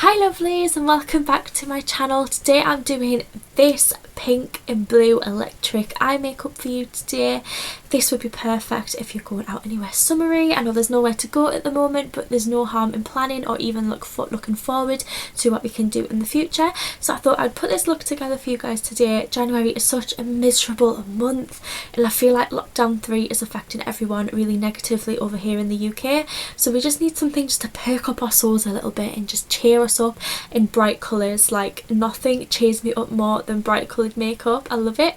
Hi lovelies and welcome back to my channel. Today I'm doing this pink and blue electric eye makeup for you today. This would be perfect if you're going out anywhere summery. I know there's nowhere to go at the moment, but there's no harm in planning or even looking forward to what we can do in the future. So I thought I'd put this look together for you guys today. January is such a miserable month and I feel like lockdown 3 is affecting everyone really negatively over here in the UK. So we just need something just to perk up our souls a little bit and just cheer us up in bright colours. Like nothing cheers me up more than bright coloured makeup. I love it.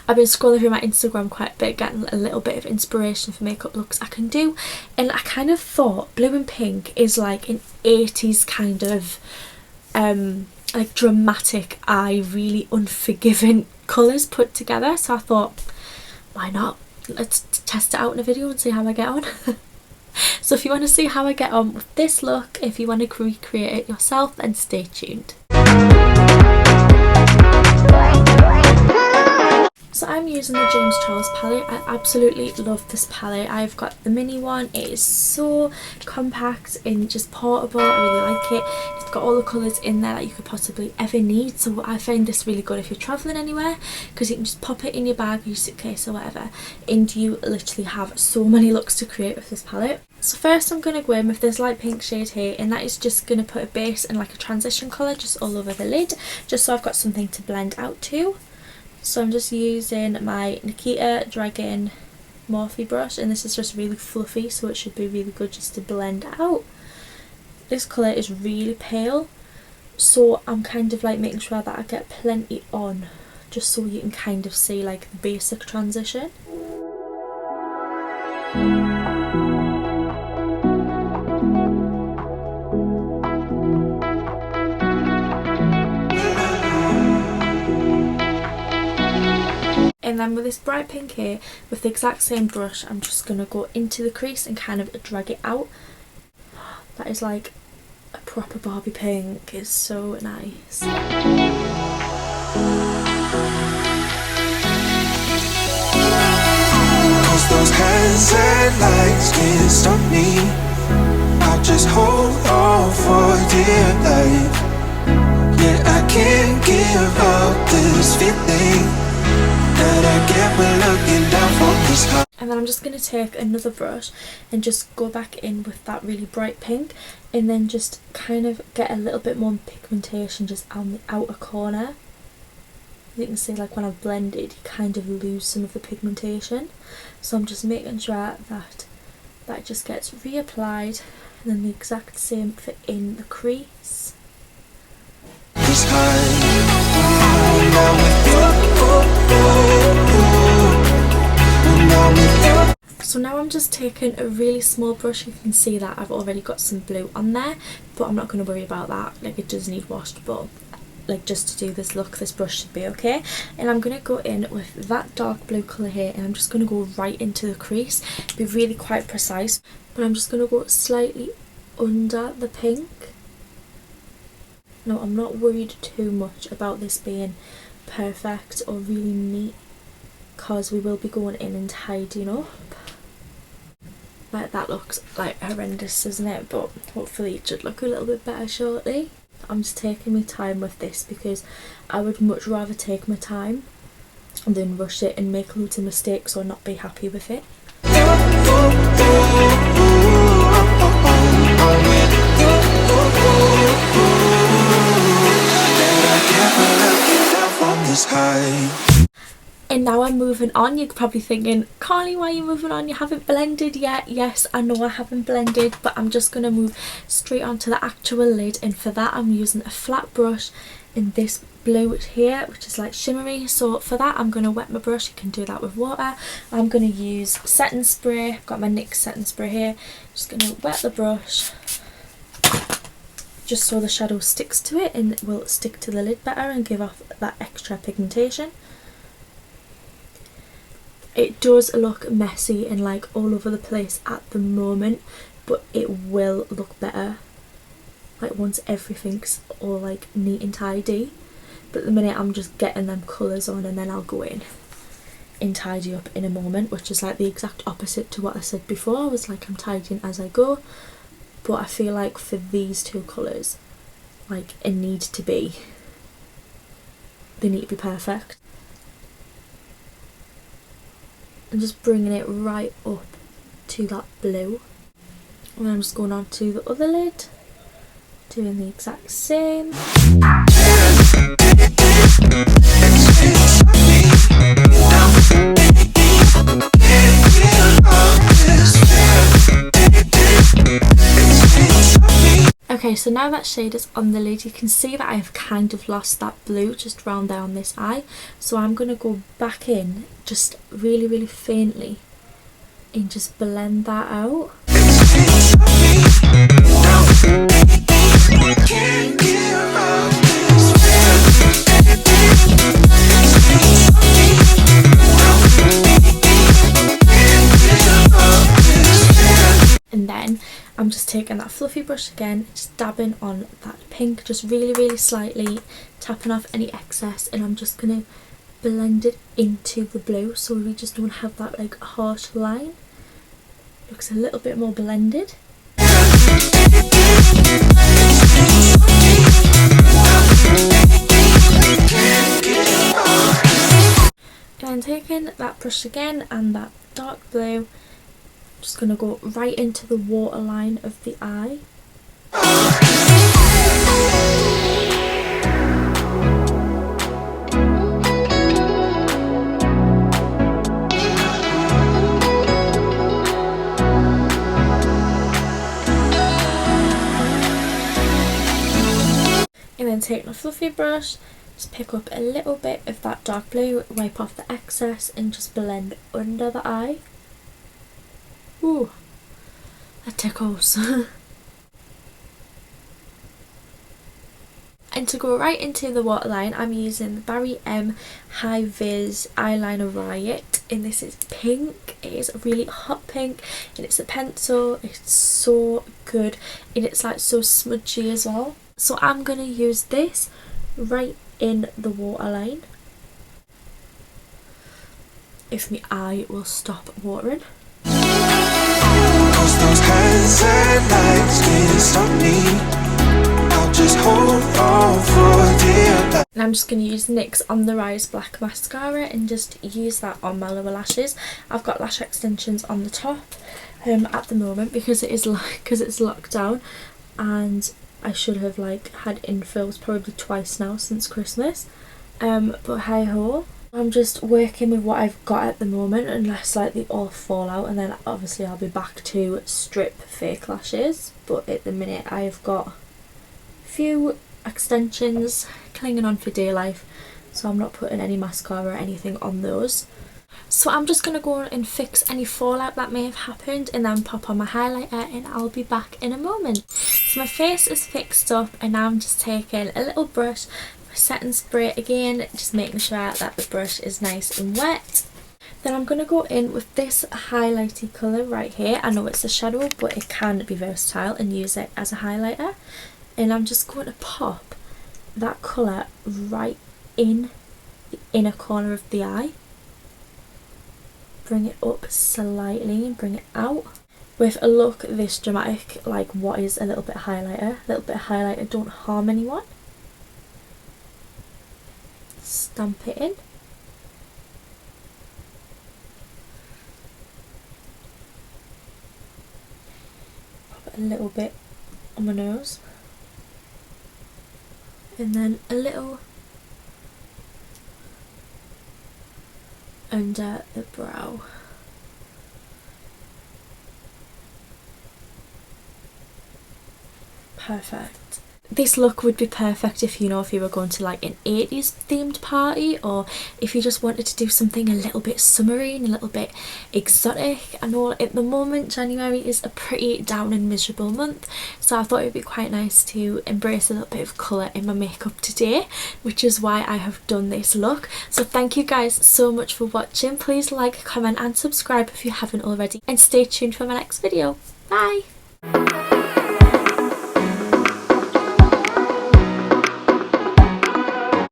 I've been scrolling through my Instagram quite a bit, getting a little bit of inspiration for makeup looks I can do, and I kind of thought blue and pink is like an 80s kind of like dramatic eye, really unforgiving colours put together. So I thought, why not? Let's test it out in a video and see how I get on. So if you want to see how I get on with this look, if you want to recreate it yourself, then stay tuned. So I'm using the James Charles palette. I absolutely love this palette. I've got the mini one. It is so compact and just portable. I really like it. It's got all the colours in there that you could possibly ever need. So I find this really good if you're travelling anywhere, because you can just pop it in your bag or your suitcase or whatever, and you literally have so many looks to create with this palette. So first I'm going to go in with this light pink shade here, and that is just going to put a base and like a transition colour just all over the lid, just so I've got something to blend out to. So I'm just using my Nikita Dragon Morphe brush, and this is just really fluffy, so it should be really good just to blend out. This colour is really pale, so I'm kind of like making sure that I get plenty on, just so you can kind of see like the basic transition. And then with this bright pink here, with the exact same brush, I'm just going to go into the crease and kind of drag it out. That is like a proper Barbie pink. It's so nice. Cause those hands and lights can't stop me. I'll just hold on for dear life. Yeah, I can't give up this feeling that I get when looking down from this high. And then I'm just going to take another brush and just go back in with that really bright pink, and then just kind of get a little bit more pigmentation just on the outer corner. You can see like when I've blended, you kind of lose some of the pigmentation. So I'm just making sure that that just gets reapplied, and then the exact same for in the crease. This high. So now I'm just taking a really small brush. You can see that I've already got some blue on there, but I'm not going to worry about that. Like, it does need washed, but like just to do this look, this brush should be okay. And I'm going to go in with that dark blue colour here, and I'm just going to go right into the crease. Be really quite precise, but I'm just going to go slightly under the pink. No, I'm not worried too much about this being perfect or really neat, because we will be going in and tidying up. Like, that looks like horrendous, isn't it? But hopefully it should look a little bit better shortly. I'm just taking my time with this because I would much rather take my time than rush it and make loads of mistakes or not be happy with it. And now I'm moving on. You're probably thinking, Carly, why are you moving on? You haven't blended yet. Yes, I know I haven't blended, but I'm just going to move straight onto the actual lid, and for that I'm using a flat brush in this blue here, which is like shimmery. So for that I'm going to wet my brush. You can do that with water. I'm going to use setting spray. I've got my NYX setting spray here. Just going to wet the brush just so the shadow sticks to it and will stick to the lid better and give off that extra pigmentation. It does look messy and like all over the place at the moment, but it will look better like once everything's all like neat and tidy. But at the minute I'm just getting them colours on, and then I'll go in and tidy up in a moment, which is like the exact opposite to what I said before. I was like, I'm tidying as I go, but I feel like for these two colours, like they need to be perfect. I'm just bringing it right up to that blue, and then I'm just going on to the other lid, doing the exact same. Okay, so now that shade is on the lid, you can see that I have kind of lost that blue just round down this eye. So I'm going to go back in just really, really faintly and just blend that out. And then I'm just taking that fluffy brush again, just dabbing on that pink, just really, really slightly, tapping off any excess, and I'm just going to blend it into the blue so we just don't have that like harsh line. Looks a little bit more blended. And then taking that brush again and that dark blue, just going to go right into the waterline of the eye. And then taking a fluffy brush, just pick up a little bit of that dark blue, wipe off the excess and just blend under the eye. Ooh, that tickles. And to go right into the waterline, I'm using the Barry M High Vis Eyeliner Riot, and this is pink. It is a really hot pink, and it's a pencil. It's so good, and it's like so smudgy as well. So I'm going to use this right in the waterline, if my eye will stop watering. Those hands and lights can't stop me. I'll just hold on for dear life. And I'm just going to use NYX On The Rise Black Mascara and just use that on my lower lashes. I've got lash extensions on the top at the moment because it's locked down, and I should have like had infills probably twice now since Christmas. But hey ho. I'm just working with what I've got at the moment unless like they all fall out, and then obviously I'll be back to strip fake lashes. But at the minute I've got a few extensions clinging on for dear life, so I'm not putting any mascara or anything on those. So I'm just going to go and fix any fallout that may have happened and then pop on my highlighter, and I'll be back in a moment. So my face is fixed up, and now I'm just taking a little brush, setting spray again, just making sure that the brush is nice and wet. Then I'm going to go in with this highlighty colour right here. I know it's a shadow, but it can be versatile and use it as a highlighter. And I'm just going to pop that colour right in the inner corner of the eye. Bring it up slightly and bring it out. With a look this dramatic, like what is a little bit of highlighter? A little bit of highlighter don't harm anyone. Stamp it in. Pop it a little bit on my nose. And then a little under the brow. Perfect. This look would be perfect if you were going to like an 80s themed party, or if you just wanted to do something a little bit summery and a little bit exotic. I know at the moment January is a pretty down and miserable month, so I thought it would be quite nice to embrace a little bit of colour in my makeup today, which is why I have done this look. So thank you guys so much for watching. Please like, comment and subscribe if you haven't already, and stay tuned for my next video. Bye!